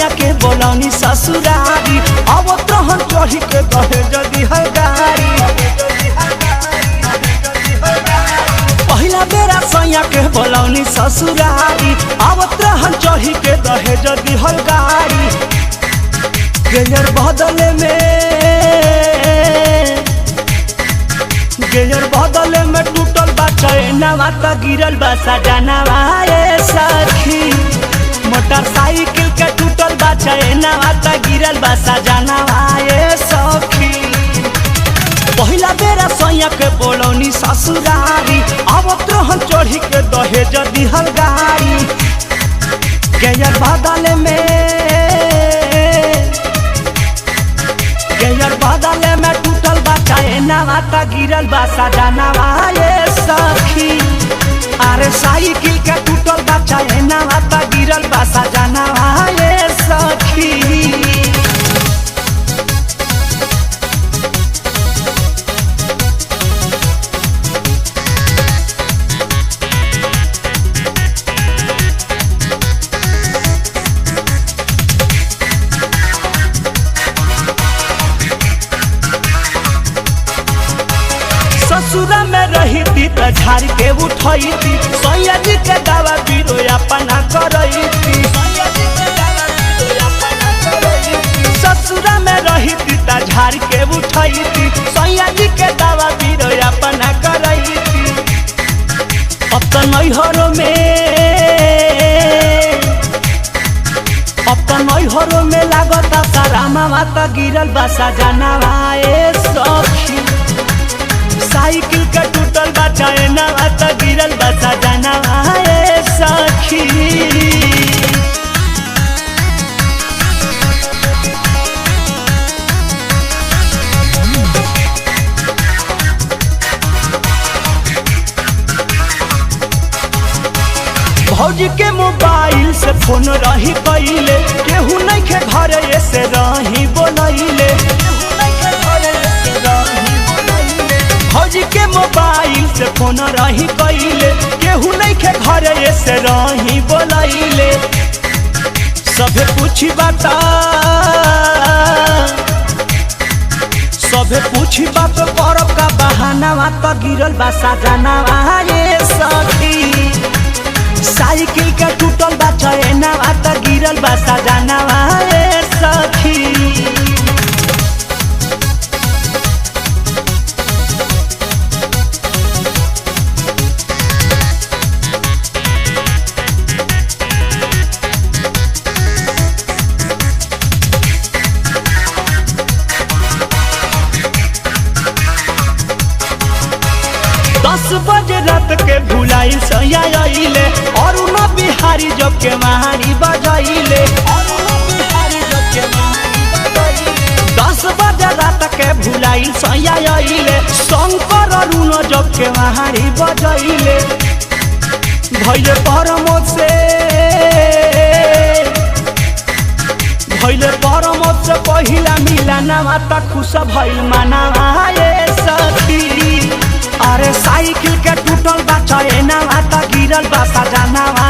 सैया के बोलौनी ससुरारी अब तहन चढ़ी के कहे जदी है गाड़ी पहला बेरा सैया के बोलौनी ससुरारी अब तहन चढ़ी के कहे जदी है गाड़ी गेयर बदले में टूटल बा चैनवा त गिरल बा सजनवा ए सखी मोटरसाइकिल के टूटल बा चैनवा त गिरल बा सजनवा ए सखी पहिला बेरा सैया के बोलौनी ससुरारी अब तोहन चढ़ी के दहेज दिहल गाड़ी गेयर बदले में टूटल बा चैनवा त गिरल बा सजनवा ए सखी अरे साइकिल के टूटल बा चैनवा त गिरल बा सजनवा ए सखी ससुरा में रही थी त झाड़ के उठई थी सैया जी के दावा बीरो अपना करई थी ससुरा में रही थी त झाड़ के उठई थी सैया जी के दावा बीरो अपना करई थी अब तो नैहरों में लागता सारा मामा त गिरल बा सजनवा ए सखी साइकिल का टूटल बा चैनवा त गिरल बा सजनवा ए सखी भौजी के मोबाइल से फोन रही कइले केहू नहीं के घरे ऐसे रही बोलैले भौजी के मोबाइल से फोन रही कइले केहू नहीं के घरे ऐसे रही बोलैले सभे पूछी बात करब का बहानावा त गिरल बा सजनवा ए सखी साइकिल के टूटल बा चैनवा त गिरल बा सजनवा ए सखी बजे रात के भुलाई सैया आइले और न बिहारी जब के महारी बजाइले 10 बजे रात के भुलाई सैया आइले शंकर अरुण जब के महारी बजाइले भैले परमोद से पहिला मिलनवा त खुश भइल मनवा ए सखी अरे साइकिल के टूटल बा चैनवा त गिरल बा सजनवा